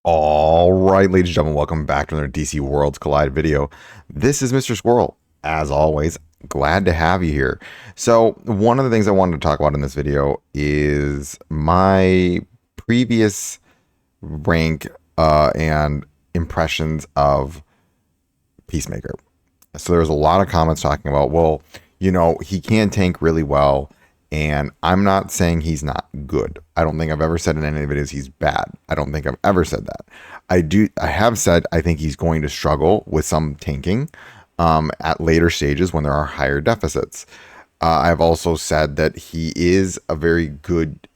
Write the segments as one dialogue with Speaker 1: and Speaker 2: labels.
Speaker 1: All right, ladies and gentlemen, welcome back to another DC Worlds Collide video. This is Mr. Squirrel. As always, glad to have you here. So, one of the things I wanted to talk about in this video is my previous rank and impressions of Peacemaker. So, there was a lot of comments talking about, well, he can tank really well. And I'm not saying he's not good. I don't think I've ever said in any videos he's bad. I don't think I've ever said that. I have said I think he's going to struggle with some tanking at later stages when there are higher deficits. I've also said that he is a very good,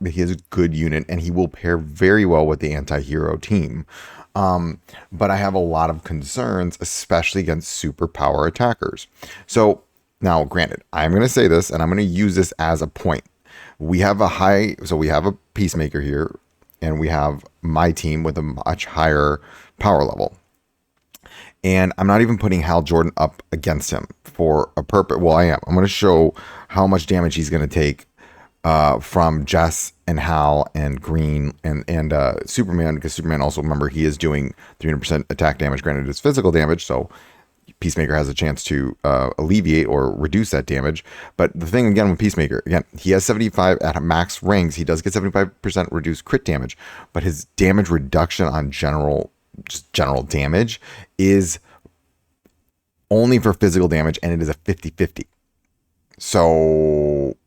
Speaker 1: he is a good unit and he will pair very well with the anti-hero team. But I have a lot of concerns, especially against superpower attackers. So now, granted, I'm going to say this and I'm going to use this as a point. We have we have a Peacemaker here and we have my team with a much higher power level. And I'm not even putting Hal Jordan up against him for a purpose. Well, I am. I'm going to show how much damage he's going to take from Jess and Hal and Green and Superman, because Superman also, remember, he is doing 300% attack damage. Granted, it's physical damage, so Peacemaker has a chance to alleviate or reduce that damage. But the thing again with Peacemaker, again, he has 75 at max rings. He does get 75% reduced crit damage, but his damage reduction on general damage is only for physical damage, and it is a 50-50. So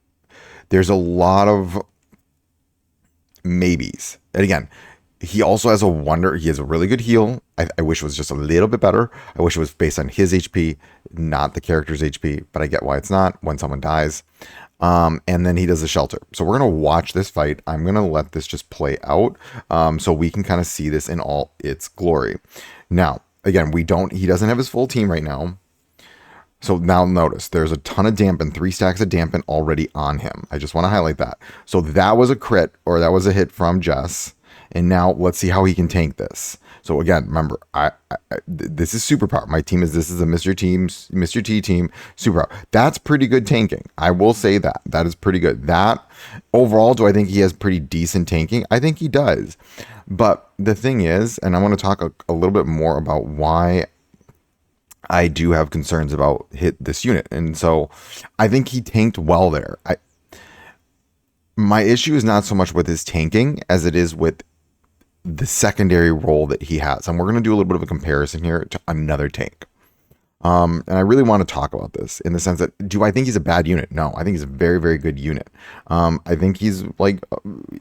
Speaker 1: there's a lot of maybes. And again, he also has he has a really good heal. I wish it was just a little bit better. I wish it was based on his HP, not the character's HP, but I get why it's not when someone dies. And then he does the shelter. So we're going to watch this fight. I'm going to let this just play out so we can kind of see this in all its glory. Now, again, he doesn't have his full team right now. So now notice, there's a ton of dampen, 3 stacks of dampen already on him. I just want to highlight that. So that was a crit, or that was a hit from Jess. And now let's see how he can tank this. So again, remember, this is superpower. My team this is a Mr. T team superpower. That's pretty good tanking. I will say that. That is pretty good. That overall, do I think he has pretty decent tanking? I think he does. But the thing is, and I want to talk a little bit more about why I do have concerns about this unit. And so I think he tanked well there. My issue is not so much with his tanking as it is with the secondary role that he has. And we're going to do a little bit of a comparison here to another tank. And I really want to talk about this in the sense that, do I think he's a bad unit? No, I think he's a very, very good unit. I think he's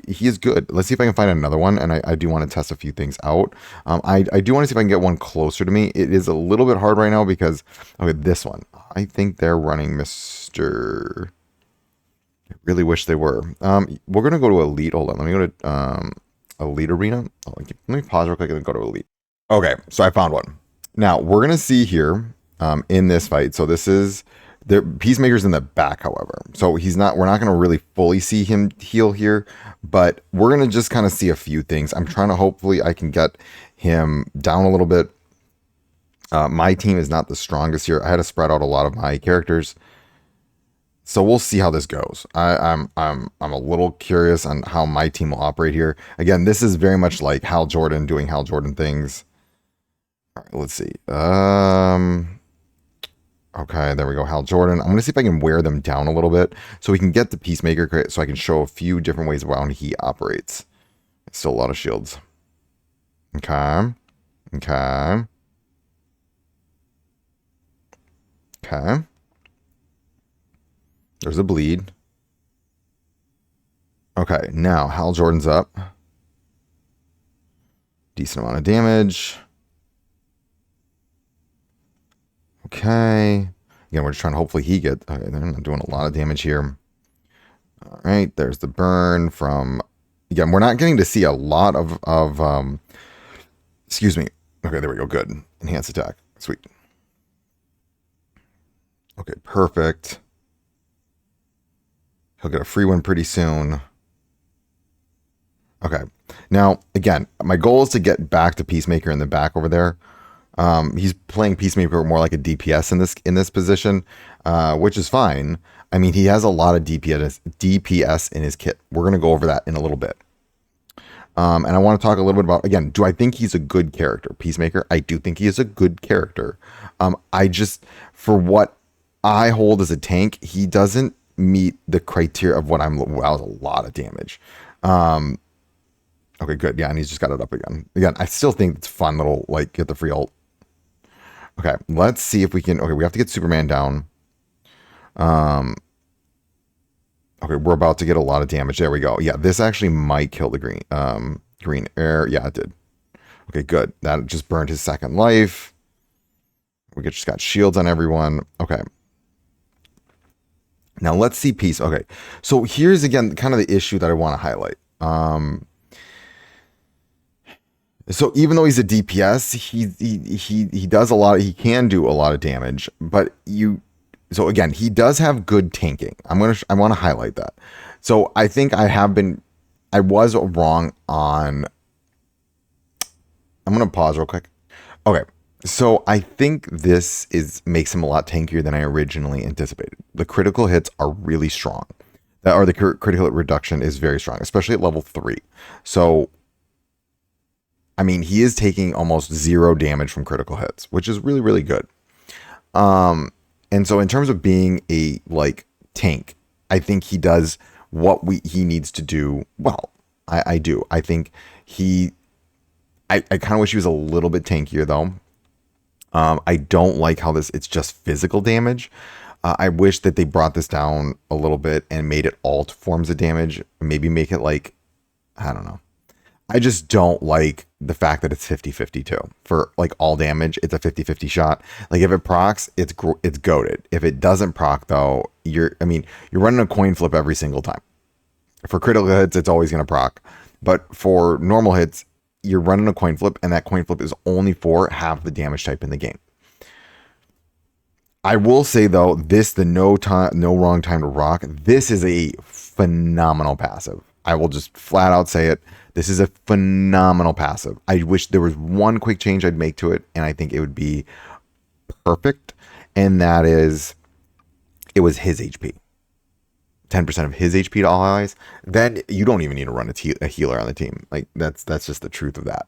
Speaker 1: he is good. Let's see if I can find another one. And I do want to test a few things out. I do want to see if I can get one closer to me. It is a little bit hard right now because, okay, this one, I think they're running Mr. I really wish they were. We're going to go to Elite. Hold on. Let me go to Elite Arena. Oh, let me pause real quick and then go to Elite. Okay, so I found one. Now, we're going to see here in this fight. So this is the Peacemaker's in the back, however. So we're not going to really fully see him heal here, but we're going to just kind of see a few things. I'm trying to, hopefully I can get him down a little bit. My team is not the strongest here. I had to spread out a lot of my characters. So we'll see how this goes. I'm a little curious on how my team will operate here. Again, this is very much like Hal Jordan doing Hal Jordan things. All right, let's see. Okay, there we go. Hal Jordan. I'm gonna see if I can wear them down a little bit so we can get the Peacemaker crit, so I can show a few different ways around he operates. Still a lot of shields. Okay. Okay. Okay. There's a bleed. Okay, now Hal Jordan's up. Decent amount of damage. Okay. Again, we're just trying to hopefully he get... Okay, they're not doing a lot of damage here. All right, there's the burn from... Again, we're not getting to see a lot of excuse me. Okay, there we go. Good. Enhanced attack. Sweet. Okay, perfect. He'll get a free one pretty soon. Okay. Now, again, my goal is to get back to Peacemaker in the back over there. He's playing Peacemaker more like a DPS in this position, which is fine. I mean, he has a lot of DPS in his kit. We're going to go over that in a little bit. And I want to talk a little bit about, again, do I think he's a good character? Peacemaker, I do think he is a good character. I just, for what I hold as a tank, he doesn't meet the criteria of what I'm, wow, that was a lot of damage. Okay, good. Yeah, and he's just got it up again. Again, I still think it's fun little, like, get the free ult. Okay, let's see if we can, okay, we have to get Superman down. Okay, we're about to get a lot of damage. There we go. Yeah, this actually might kill the green air. Yeah, it did. Okay, good. That just burned his second life. We just got shields on everyone. Okay. Now let's see peace. Okay, so here's again kind of the issue that I want to highlight. So even though he's a DPS, he does a lot. He can do a lot of damage, but so again, he does have good tanking. I want to highlight that. So I think I was wrong on. I'm going to pause real quick. Okay. So I think this makes him a lot tankier than I originally anticipated. The critical hits are really strong. The critical hit reduction is very strong, especially at level 3. So, I mean, he is taking almost 0 damage from critical hits, which is really, really good. And so in terms of being a like tank, I think he does what he needs to do well. I do. I think I kind of wish he was a little bit tankier though. I don't like how it's just physical damage. I wish that they brought this down a little bit and made it all forms of damage. Maybe make it like, I don't know. I just don't like the fact that it's 50-50 too. For like all damage, it's a 50-50 shot. Like if it procs, it's goated. If it doesn't proc though, you're running a coin flip every single time. For critical hits, it's always going to proc. But for normal hits, you're running a coin flip, and that coin flip is only for half the damage type in the game. I will say though, the no wrong time to rock, this is a phenomenal passive. I will just flat out say it. This is a phenomenal passive. I wish there was one quick change I'd make to it, and I think it would be perfect. And that is, it was his HP. 10% of his HP to all allies. Then you don't even need to run a healer on the team. Like that's just the truth of that.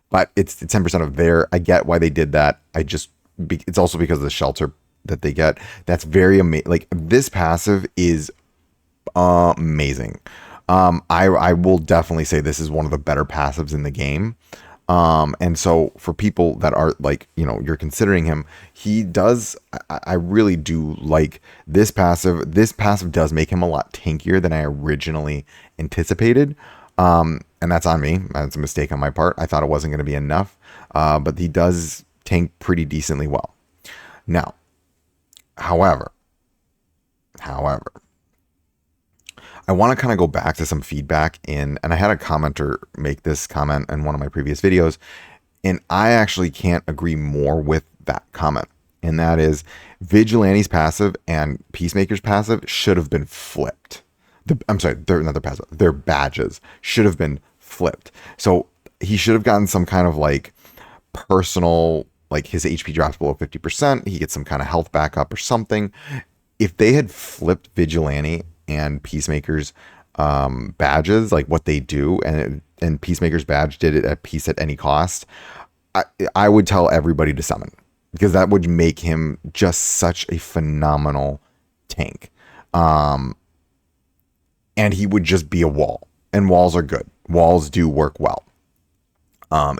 Speaker 1: But it's 10% of their. I get why they did that. It's also because of the shelter that they get. That's very amazing. Like this passive is amazing. I will definitely say this is one of the better passives in the game. And so for people that are like, you're considering him, I really do like this passive. This passive does make him a lot tankier than I originally anticipated. And that's on me. That's a mistake on my part. I thought it wasn't going to be enough. But he does tank pretty decently well. Now, however, I want to kind of go back to some feedback and I had a commenter make this comment in one of my previous videos, and I actually can't agree more with that comment. And that is Vigilante's passive and Peacemaker's passive should have been flipped. I'm sorry, they're not their passive. Their badges should have been flipped. So he should have gotten some kind of like personal, like his HP drops below 50%. He gets some kind of health backup or something. If they had flipped Vigilante and Peacemaker's badges, like what they do, and Peacemaker's badge did it at peace at any cost, I would tell everybody to summon, because that would make him just such a phenomenal tank. And he would just be a wall, and walls are good. Walls do work well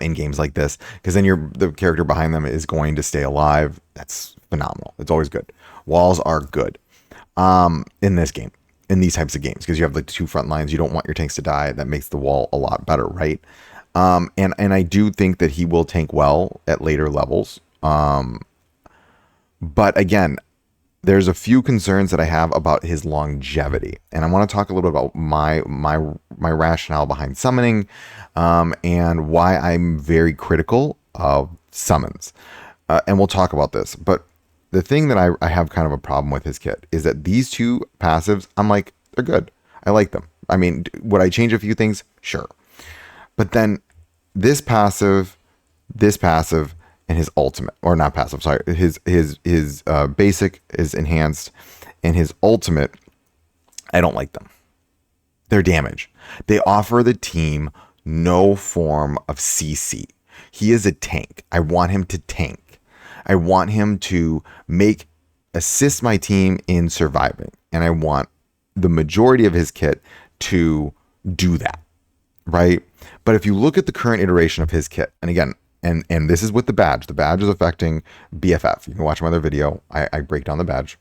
Speaker 1: in games like this, because then the character behind them is going to stay alive. That's phenomenal. It's always good. Walls are good in this game, in these types of games, because you have like 2 front lines. You don't want your tanks to die. That makes the wall a lot better, right? And I do think that he will tank well at later levels. But again, there's a few concerns that I have about his longevity, and I want to talk a little bit about my rationale behind summoning, and why I'm very critical of summons. And we'll talk about this, but the thing that I have kind of a problem with his kit is that these 2 passives, I'm like, they're good. I like them. I mean, would I change a few things? Sure. But then this passive, and his ultimate, or not passive, sorry, his basic is enhanced, and his ultimate, I don't like them. Their damage. They offer the team no form of CC. He is a tank. I want him to tank. I want him to assist my team in surviving. And I want the majority of his kit to do that, right? But if you look at the current iteration of his kit, and again, and this is with the badge. The badge is affecting BFF. You can watch my other video. I break down the badge.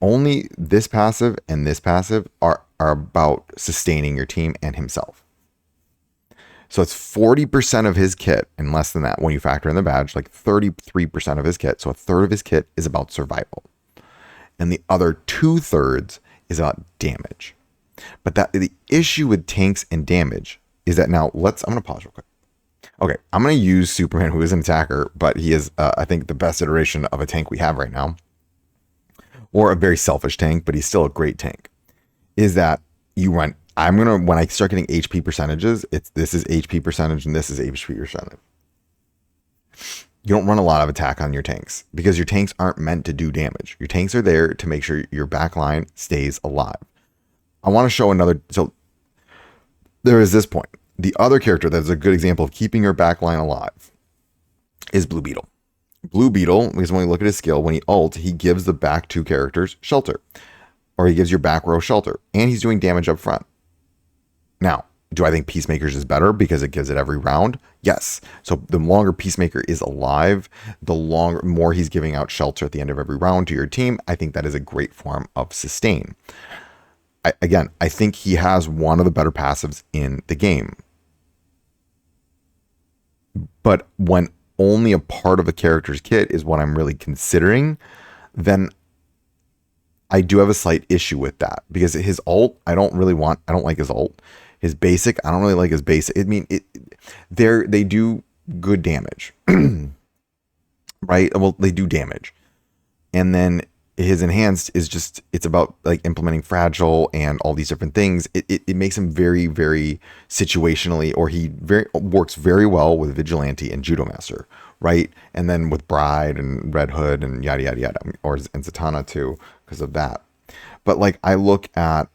Speaker 1: Only this passive and this passive are about sustaining your team and himself. So it's 40% of his kit and less than that when you factor in the badge, like 33% of his kit. So a third of his kit is about survival. And the other 2/3 is about damage. But the issue with tanks and damage is that now I'm going to pause real quick. Okay, I'm going to use Superman, who is an attacker, but he is, I think, the best iteration of a tank we have right now. Or a very selfish tank, but he's still a great tank. Is that when I start getting HP percentages, this is HP percentage and this is HP percentage. You don't run a lot of attack on your tanks because your tanks aren't meant to do damage. Your tanks are there to make sure your backline stays alive. I want to show so there is this point. The other character that's a good example of keeping your backline alive is Blue Beetle. Blue Beetle, because when we look at his skill, when he ult, he gives the back 2 characters shelter. Or he gives your back row shelter. And he's doing damage up front. Now, do I think Peacemaker's is better because it gives it every round? Yes. So the longer Peacemaker is alive, the more he's giving out shelter at the end of every round to your team. I think that is a great form of sustain. I think he has one of the better passives in the game. But when only a part of a character's kit is what I'm really considering, then I do have a slight issue with that because his ult, I don't like his ult. His basic, I don't really like his basic. I mean, they do good damage, right? Well, they do damage. And then his enhanced is just, it's about like implementing fragile and all these different things. It makes him very, very situationally, or he works very well with Vigilante and Judo Master, right? And then with Bride and Red Hood and yada, yada, yada, and Zatanna too, because of that. But like, I look at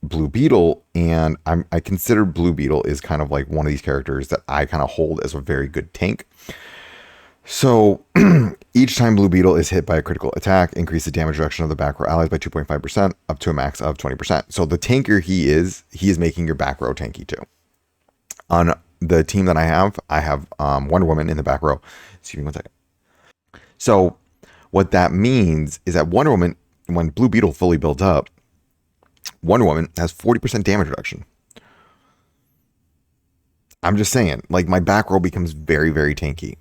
Speaker 1: Blue Beetle and I consider Blue Beetle is kind of like one of these characters that I kind of hold as a very good tank. So each time Blue Beetle is hit by a critical attack, increase the damage reduction of the back row allies by 2.5% up to a max of 20%. So the tanker he is making your back row tanky too. On the team that I have Wonder Woman in the back row. Excuse me one second. So what that means is that Wonder Woman, when Blue Beetle fully builds up, Wonder Woman has 40% damage reduction. I'm just saying, like, my back row becomes very, very tanky.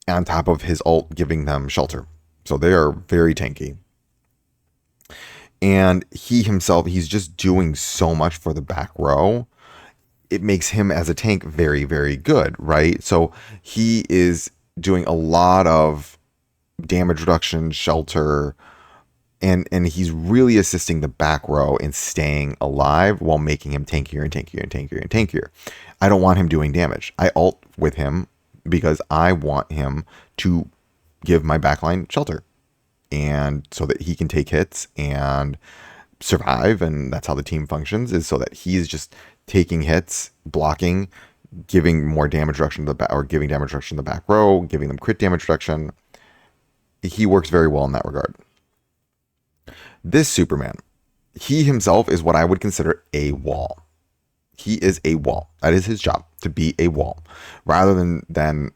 Speaker 1: And on top of his ult giving them shelter. So they are very tanky. And he himself, he's just doing so much for the back row. It makes him as a tank very, very good, right? So he is doing a lot of damage reduction, shelter, and he's really assisting the back row in staying alive while making him tankier and tankier and tankier and tankier. I don't want him doing damage. I ult with him because I want him to give my backline shelter, and so that he can take hits and survive. And that's how the team functions, is so that he's just taking hits, blocking, giving more damage reduction to the back, or giving damage reduction to the back row, giving them crit damage reduction. He works very well in that regard. This Superman, he himself is what I would consider a wall. He is a wall. That is his job, to be a wall, rather than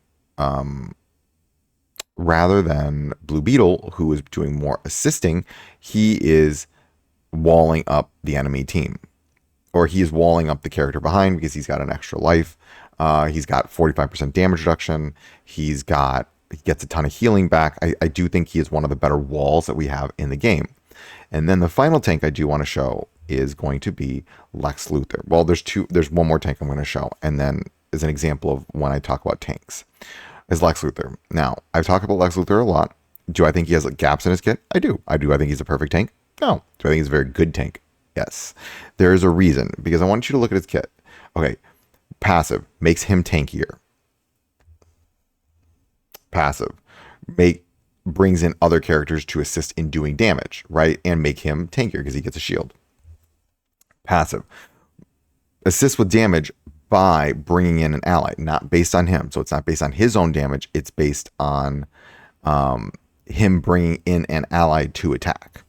Speaker 1: Blue Beetle, who is doing more assisting. He is walling up the enemy team, or he is walling up the character behind because he's got an extra life. He's got 45% damage reduction. He gets a ton of healing back. I do think he is one of the better walls that we have in the game. And then the final tank I do want to show is going to be Lex Luthor. Well, there's one more tank I'm going to show, and then as an example of when I talk about tanks, is Lex Luthor. Now, I've talked about Lex Luthor a lot. Do I think he has gaps in his kit? I do. I think he's a perfect tank? No. Do I think he's a very good tank? Yes. There is a reason, because I want you to look at his kit. Okay, passive makes him tankier. Passive brings in other characters to assist in doing damage, right? And make him tankier because he gets a shield. Passive assists with damage by bringing in an ally, not based on him. So it's not based on his own damage. It's based on him bringing in an ally to attack.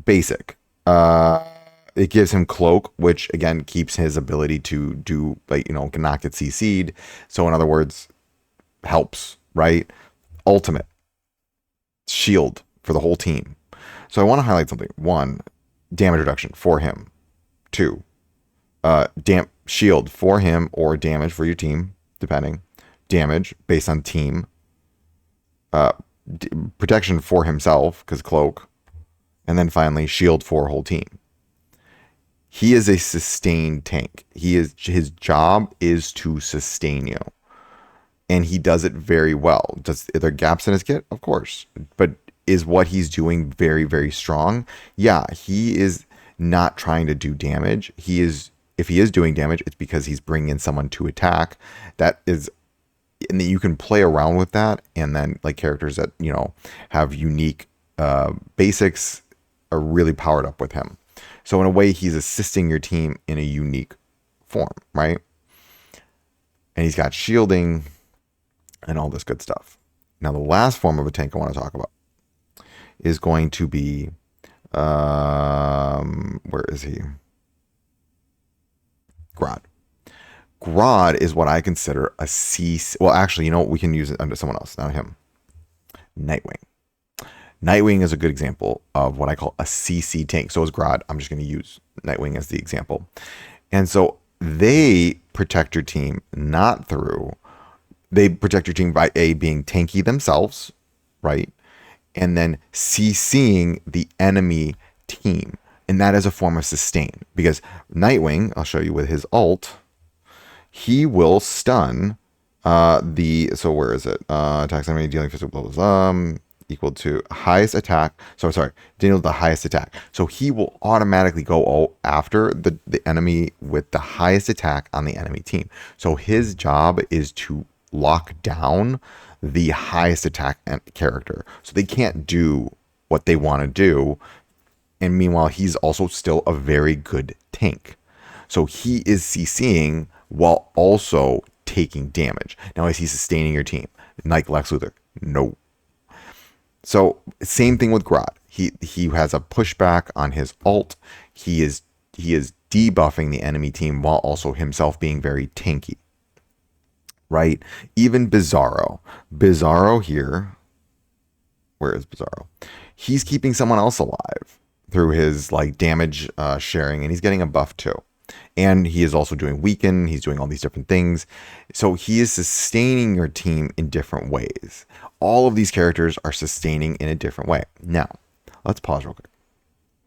Speaker 1: Basic. It gives him cloak, which again keeps his ability to do, like, can not get CC'd. So in other words, helps, right? Ultimate. Shield for the whole team. So I want to highlight something. 1, damage reduction for him. 2, shield for him or damage for your team, depending. Damage based on team. Protection for himself, because cloak. And then finally, shield for whole team. He is a sustained tank. His job is to sustain you. And he does it very well. Are there gaps in his kit? Of course. But is what he's doing very, very strong? Yeah, he is not trying to do damage. If he is doing damage, it's because he's bringing in someone to attack. That is, and you can play around with that. And then like characters that, have unique basics are really powered up with him. So in a way, he's assisting your team in a unique form, right? And he's got shielding and all this good stuff. Now, the last form of a tank I want to talk about is going to be, where is he? Grodd. Grodd is what I consider a CC. Well, actually, we can use it under someone else, not him. Nightwing. Nightwing is a good example of what I call a CC tank. So is Grodd. I'm just going to use Nightwing as the example. And so they protect your team they protect your team by being tanky themselves, right? And then CCing the enemy team. And that is a form of sustain, because Nightwing, I'll show you with his ult, he will stun so where is it? Attacks enemy dealing physical blows, equal to highest attack. Dealing the highest attack. So he will automatically go after the enemy with the highest attack on the enemy team. So his job is to lock down the highest attack character. So they can't do what they want to do. And meanwhile, he's also still a very good tank. So he is CCing while also taking damage. Now, is he sustaining your team? Like Lex Luthor? No. So same thing with Grodd. He has a pushback on his ult. He is debuffing the enemy team while also himself being very tanky. Right? Even Bizarro. Bizarro here. Where is Bizarro? He's keeping someone else alive through his damage sharing, and he's getting a buff too. And he is also doing weaken. He's doing all these different things. So he is sustaining your team in different ways. All of these characters are sustaining in a different way. Now, let's pause real quick.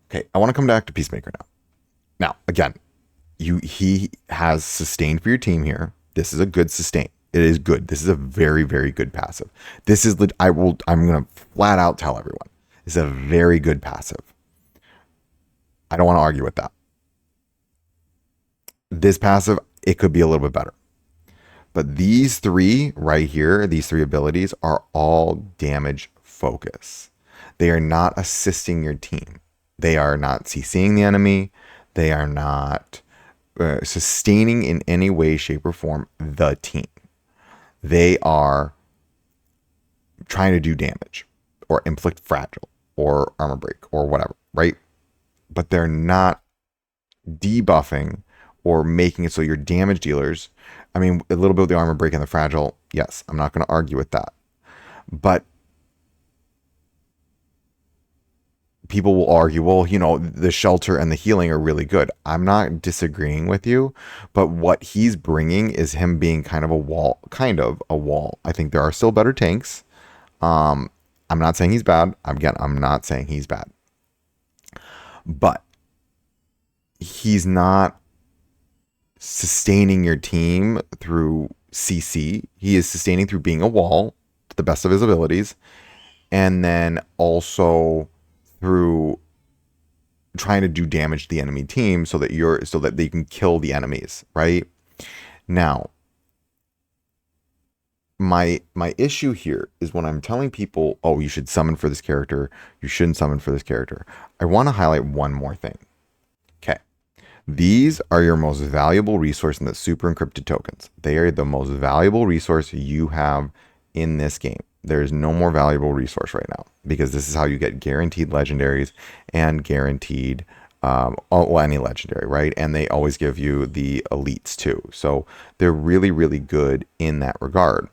Speaker 1: Okay, I want to come back to Peacemaker now. Now, again, he has sustained for your team here. This is a good sustain. It is good. This is a very, very good passive. This is, I'm going to flat out tell everyone, this is a very good passive. I don't want to argue with that. This passive, it could be a little bit better. But these three right here, these three abilities are all damage focus. They are not assisting your team. They are not CCing the enemy. They are not sustaining in any way, shape, or form the team. They are trying to do damage or inflict fragile or armor break or whatever, right? But they're not debuffing or making it so your damage dealers, I mean, a little bit of the armor break and the fragile, yes, I'm not going to argue with that. But people will argue, well, the shelter and the healing are really good. I'm not disagreeing with you, but what he's bringing is him being kind of a wall. I think there are still better tanks. I'm not saying he's bad. Again, I'm not saying he's bad. But he's not sustaining your team through CC. He is sustaining through being a wall to the best of his abilities. And then also through trying to do damage to the enemy team so that they can kill the enemies, right? Now, my issue here is when I'm telling people, oh, you should summon for this character, you shouldn't summon for this character. I want to highlight one more thing. Okay. These are your most valuable resource in the super encrypted tokens. They are the most valuable resource you have in this game. There's no more valuable resource right now because this is how you get guaranteed legendaries and guaranteed any legendary, right? And they always give you the elites too. So they're really, really good in that regard.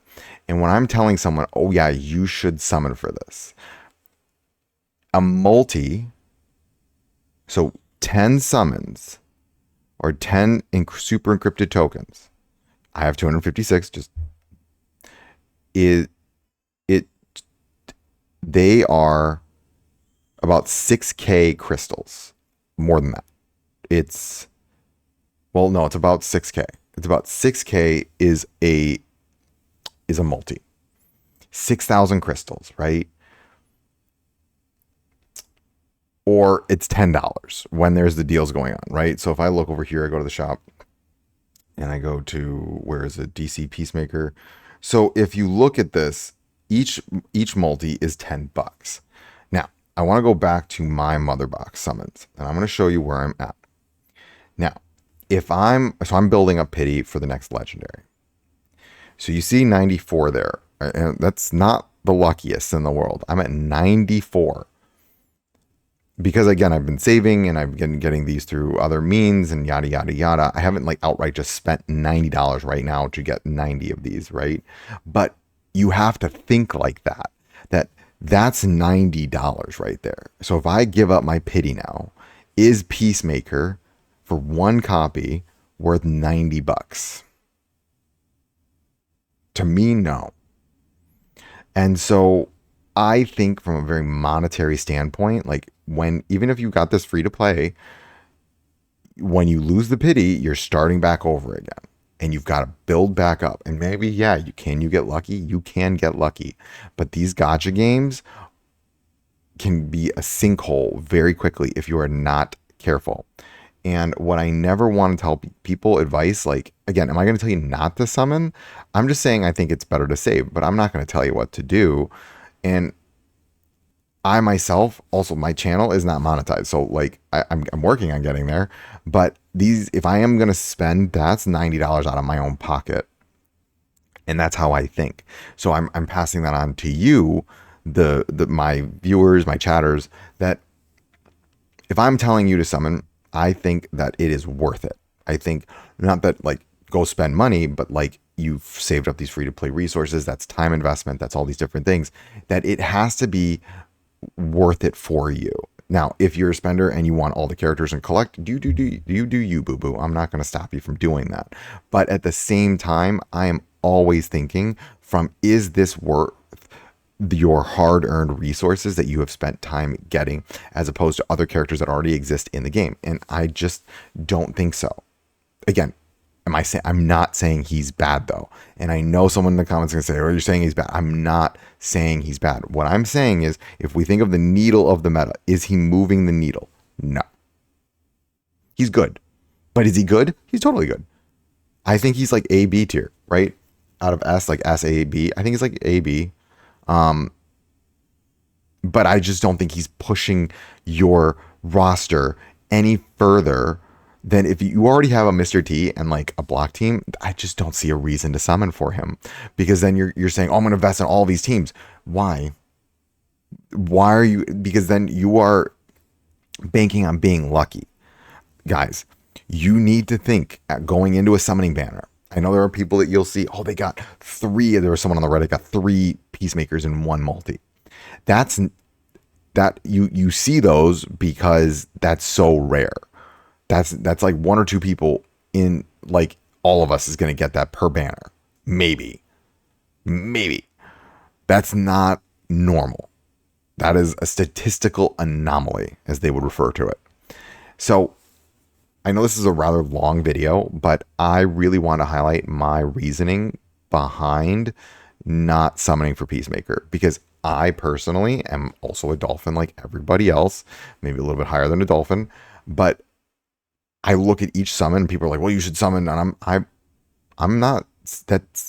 Speaker 1: And when I'm telling someone, oh yeah, you should summon for this, a multi, so 10 summons or 10 super encrypted tokens. I have 256, just is it they are about 6k crystals. More than that. It's no, it's about 6k. It's about 6k is a multi. 6,000 crystals, right? Or it's $10 when there's the deals going on, right? So if I look over here, I go to the shop and I go to, where is it? DC Peacemaker. So if you look at this, each multi is $10. Now, I want to go back to my mother box summons, and I'm going to show you where I'm at. Now, I'm building up pity for the next legendary. So you see 94 there, and that's not the luckiest in the world. I'm at 94. Because again, I've been saving and I've been getting these through other means and yada, yada, yada. I haven't like outright just spent $90 right now to get 90 of these, right? But you have to think like that, that's $90 right there. So if I give up my pity now, is Peacemaker for one copy worth $90? To me, no. And so I think from a very monetary standpoint, like even if you got this free to play, when you lose the pity, you're starting back over again and you've got to build back up. And maybe, yeah, you get lucky. You can get lucky, but these gacha games can be a sinkhole very quickly if you are not careful. And what I never want to tell people advice, like, again, am I going to tell you not to summon? I'm just saying I think it's better to save, but I'm not going to tell you what to do. And I myself, also my channel is not monetized. So like I'm working on getting there, but if I am going to spend, that's $90 out of my own pocket. And that's how I think. So I'm passing that on to you, my viewers, my chatters, that if I'm telling you to summon, I think that it is worth it. I think not that like go spend money, but like you've saved up these free to play resources. That's time investment. That's all these different things, that it has to be worth it for you. Now, if you're a spender and you want all the characters and collect, you do you, boo boo. I'm not going to stop you from doing that. But at the same time, I am always thinking from, is this worth your hard-earned resources that you have spent time getting, as opposed to other characters that already exist in the game? And I just don't think so. Again, I'm not saying he's bad though. And I know someone in the comments is going to say, oh, you're saying he's bad. I'm not saying he's bad. What I'm saying is, if we think of the needle of the meta, is he moving the needle? No. He's good. But is he good? He's totally good. I think he's like A, B tier, right? Out of S, like S, A, B. I think he's like A, B. But I just don't think he's pushing your roster any further than if you already have a Mr. T and like a block team. I just don't see a reason to summon for him, because then you're saying, oh, I'm going to invest in all these teams. Why are you? Because then you are banking on being lucky. Guys, you need to think at going into a summoning banner. I know there are people that you'll see, oh, they got 3. There was someone on the Reddit got 3 Peacemakers in one multi. That you see those because that's so rare. That's like 1 or 2 people in like all of us is going to get that per banner. Maybe. That's not normal. That is a statistical anomaly, as they would refer to it. So I know this is a rather long video, but I really want to highlight my reasoning behind not summoning for Peacemaker, because I personally am also a dolphin like everybody else, maybe a little bit higher than a dolphin, but I look at each summon and people are like, well, you should summon. And I'm not,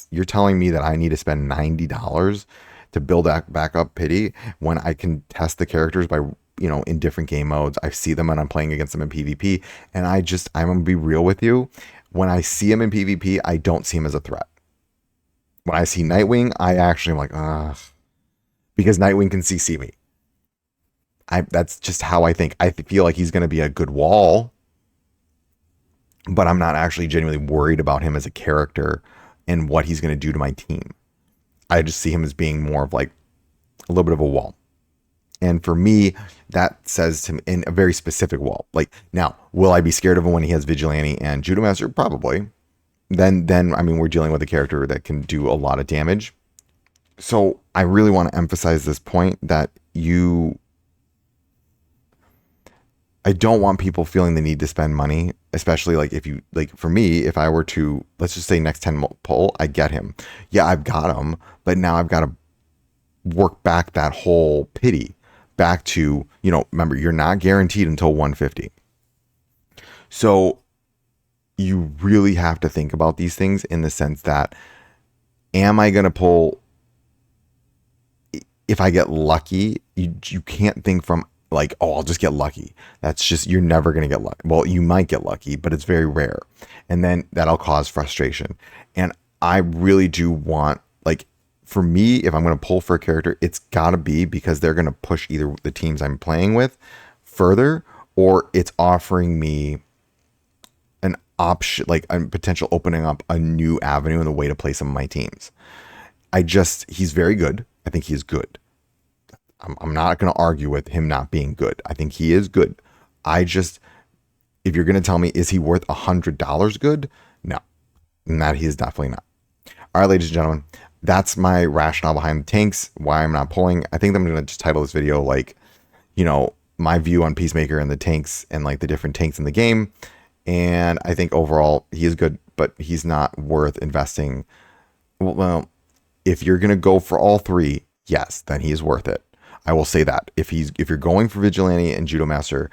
Speaker 1: you're telling me that I need to spend $90 to build back up pity when I can test the characters by in different game modes. I see them when I'm playing against them in PvP. And I'm going to be real with you. When I see him in PvP, I don't see him as a threat. When I see Nightwing, I actually am like, ugh. Because Nightwing can CC me. That's just how I think. I feel like he's going to be a good wall, but I'm not actually genuinely worried about him as a character and what he's going to do to my team. I just see him as being more of like a little bit of a wall. And for me, that says to me in a very specific wall. Like, now, will I be scared of him when he has Vigilante and Judo Master? Probably. Then I mean, we're dealing with a character that can do a lot of damage. So I really want to emphasize this point that I don't want people feeling the need to spend money, especially like if you, like for me, if I were to, let's just say next 10 pull, I get him. Yeah, I've got him, but now I've got to work back that whole pity back to, remember, you're not guaranteed until 150. So you really have to think about these things in the sense that, am I going to pull, if I get lucky, you can't think from like, oh, I'll just get lucky. That's just, you're never going to get lucky. Well, you might get lucky, but it's very rare. And then that'll cause frustration. And I really do want, like, for me, if I'm going to pull for a character, it's got to be because they're going to push either the teams I'm playing with further, or it's offering me an option, like a potential opening up a new avenue and a way to play some of my teams. He's very good. I think he is good. I'm not going to argue with him not being good. I think he is good. If you're going to tell me, is he worth $100 good? No, and that he is definitely not. All right, ladies and gentlemen, that's my rationale behind the tanks, why I'm not pulling. I think I'm going to just title this video like, my view on Peacemaker and the tanks and like the different tanks in the game. And I think overall he is good, but he's not worth investing. Well, if you're going to go for all three, yes, then he is worth it. I will say that if you're going for Vigilante and Judo Master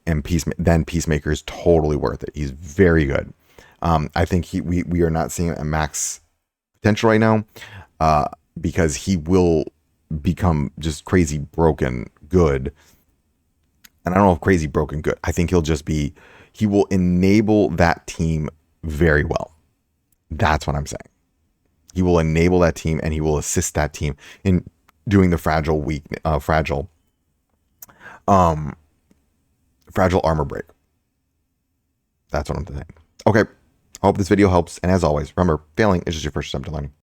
Speaker 1: and then Peacemaker is totally worth it. He's very good. I think we are not seeing a max potential right now, because he will become just crazy broken good. And I don't know if crazy broken good. I think he will enable that team very well. That's what I'm saying. He will enable that team and he will assist that team in doing the fragile armor break. That's what I'm saying. Okay. I hope this video helps. And as always, remember, failing is just your first attempt to learning.